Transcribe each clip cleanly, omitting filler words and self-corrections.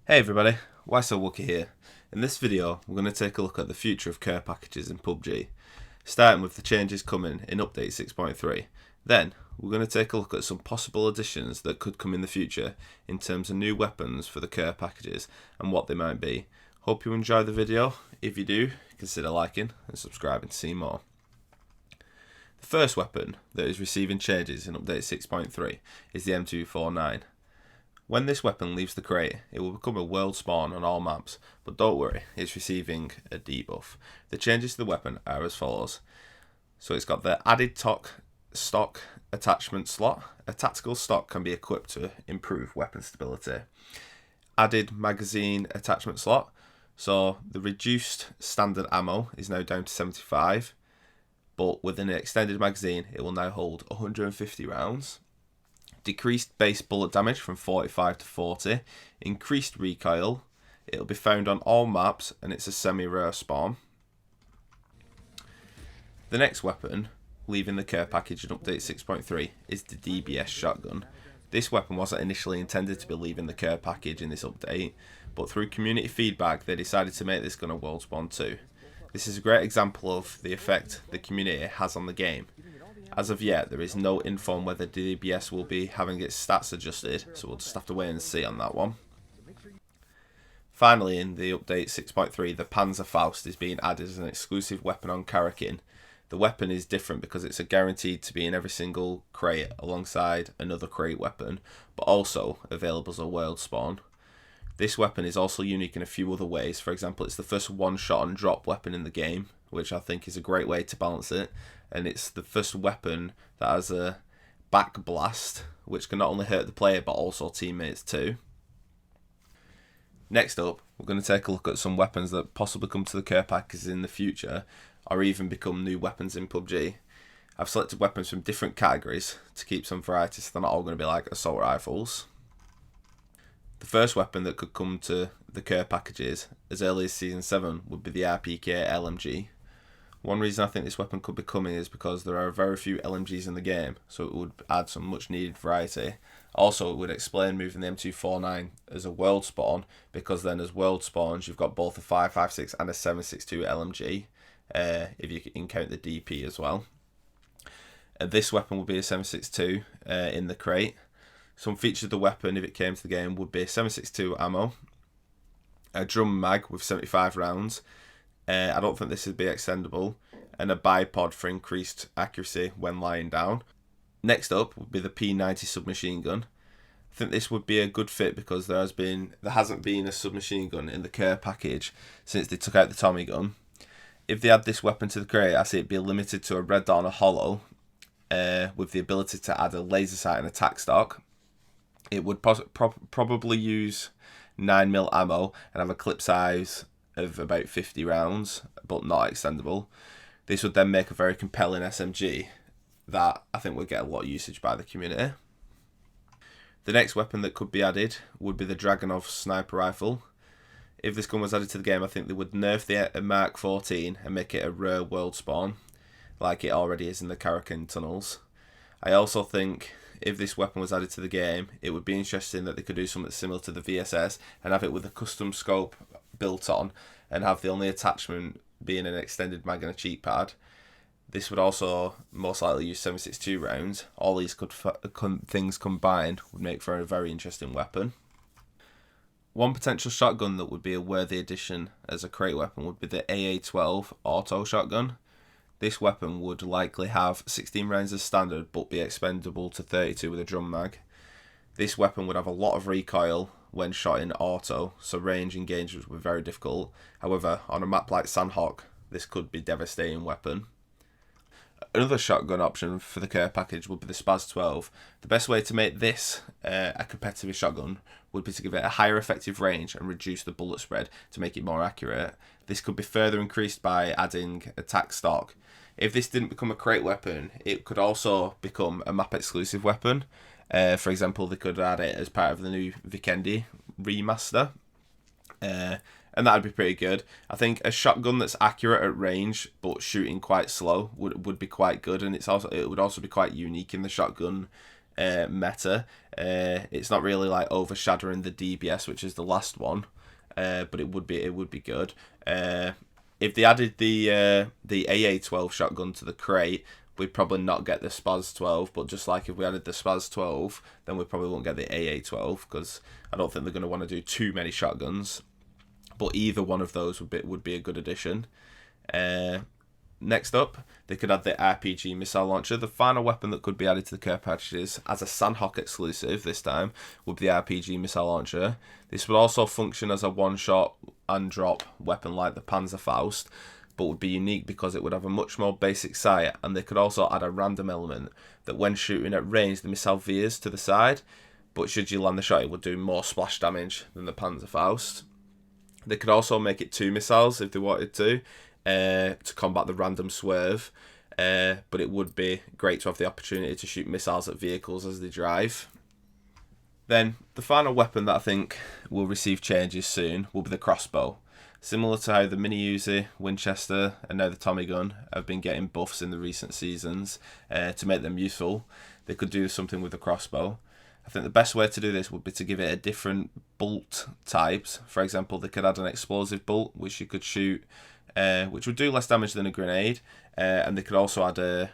Hey everybody, Why So Wookie here. In this video, we're going to take a look at the future of care packages in Pubg, starting with the changes coming in Update 6.3. Then, we're going to take a look at some possible additions that could come in the future in terms of new weapons for the care packages and what they might be. Hope you enjoy the video. If you do, consider liking and subscribing to see more. The first weapon that is receiving changes in Update 6.3 is the M249. When this weapon leaves the crate, it will become a world spawn on all maps, but don't worry, it's receiving a debuff. The changes to the weapon are as follows. So it's got the added stock attachment slot. A tactical stock can be equipped to improve weapon stability. Added magazine attachment slot. So the reduced standard ammo is now down to 75, but with an extended magazine, it will now hold 150 rounds. Decreased base bullet damage from 45 to 40, increased recoil, it'll be found on all maps and it's a semi-rare spawn. The next weapon, leaving the care package in Update 6.3, is the DBS shotgun. This weapon wasn't initially intended to be leaving the care package in this update, but through community feedback they decided to make this gun a world spawn too. This is a great example of the effect the community has on the game. As of yet, there is no info on whether DBS will be having its stats adjusted, so we'll just have to wait and see on that one. Finally, in the update 6.3, the Panzerfaust is being added as an exclusive weapon on Karakin. The weapon is different because it's guaranteed to be in every single crate alongside another crate weapon, but also available as a world spawn. This weapon is also unique in a few other ways. For example, it's the first one-shot and drop weapon in the game, which I think is a great way to balance it. And it's the first weapon that has a back blast, which can not only hurt the player but also teammates too. Next up, we're going to take a look at some weapons that possibly come to the care packages in the future, or even become new weapons in Pubg. I've selected weapons from different categories to keep some variety, so they're not all going to be like assault rifles. The first weapon that could come to the care packages as early as Season 7 would be the RPK LMG. One reason I think this weapon could be coming is because there are very few LMGs in the game, so it would add some much needed variety. Also, it would explain moving the M249 as a world spawn, because then as world spawns you've got both a 5.56 and a 7.62 LMG, if you can count the DP as well. This weapon would be a 7.62 in the crate. Some features of the weapon, if it came to the game, would be 7.62 ammo, a drum mag with 75 rounds. I don't think this would be extendable, and a bipod for increased accuracy when lying down. Next up would be the P90 submachine gun. I think this would be a good fit because there hasn't been a submachine gun in the care package since they took out the Tommy gun. If they add this weapon to the crate, I see it be limited to a red dot and a hollow, with the ability to add a laser sight and attack stock. It would probably use 9mm ammo and have a clip size of about 50 rounds, but not extendable. This would then make a very compelling SMG that I think would get a lot of usage by the community. The next weapon that could be added would be the Dragunov sniper rifle. If this gun was added to the game, I think they would nerf the Mark 14 and make it a rare world spawn, like it already is in the Karakin tunnels. I also think if this weapon was added to the game, it would be interesting that they could do something similar to the VSS and have it with a custom scope built on, and have the only attachment being an extended mag and a cheek pad. This would also most likely use 7.62 rounds. All these things combined would make for a very interesting weapon. One potential shotgun that would be a worthy addition as a crate weapon would be the AA-12 auto shotgun. This weapon would likely have 16 rounds as standard but be expendable to 32 with a drum mag. This weapon would have a lot of recoil when shot in auto, so range engagements would be very difficult. However, on a map like Sandhawk, this could be a devastating weapon. Another shotgun option for the care package would be the Spaz 12. The best way to make this a competitive shotgun would be to give it a higher effective range and reduce the bullet spread to make it more accurate. This could be further increased by adding attack stock. If this didn't become a crate weapon, it could also become a map exclusive weapon. For example, they could add it as part of the new Vikendi remaster, and that would be pretty good. I think a shotgun that's accurate at range but shooting quite slow would be quite good, and it would also be quite unique in the shotgun meta. It's not really like overshadowing the DBS, which is the last one, but it would be good. If they added the AA12 shotgun to the crate, we'd probably not get the Spaz 12, but just like if we added the Spaz 12, then we probably won't get the AA12, because I don't think they're going to want to do too many shotguns. But either one of those would be a good addition. Next up, they could add the RPG missile launcher. The final weapon that could be added to the care packages as a Sandhawk exclusive this time would be the RPG missile launcher. This would also function as a one-shot and drop weapon like the Panzerfaust, but would be unique because it would have a much more basic sight, and they could also add a random element that when shooting at range the missile veers to the side, but should you land the shot it would do more splash damage than the Panzerfaust. They could also make it 2 missiles if they wanted to combat the random swerve, but it would be great to have the opportunity to shoot missiles at vehicles as they drive. Then the final weapon that I think will receive changes soon will be the crossbow. Similar to how the Mini Uzi, Winchester and now the Tommy gun have been getting buffs in the recent seasons to make them useful, they could do something with the crossbow. I think the best way to do this would be to give it a different bolt types. For example, they could add an explosive bolt which you could shoot, which would do less damage than a grenade, and they could also add a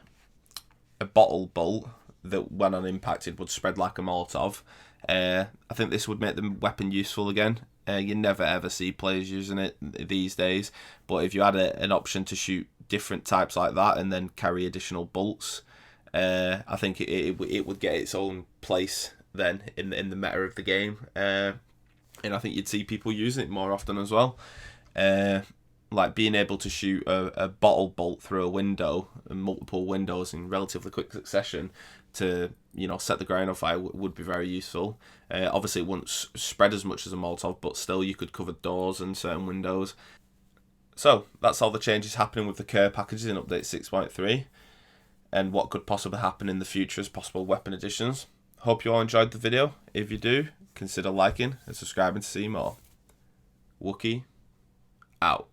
bottle bolt that when unimpacted would spread like a Molotov. I think this would make the weapon useful again. You never ever see players using it these days, but if you had an option to shoot different types like that and then carry additional bolts, I think it would get its own place then in the meta of the game, and I think you'd see people using it more often as well. Like being able to shoot a bottle bolt through a window and multiple windows in relatively quick succession to set the ground on fire would be very useful. Obviously it wouldn't spread as much as a Molotov, but still you could cover doors and certain windows. So that's all the changes happening with the care packages in update 6.3 and what could possibly happen in the future as possible weapon additions. Hope you all enjoyed the video. If you do, consider liking and subscribing to see more. Wookie out.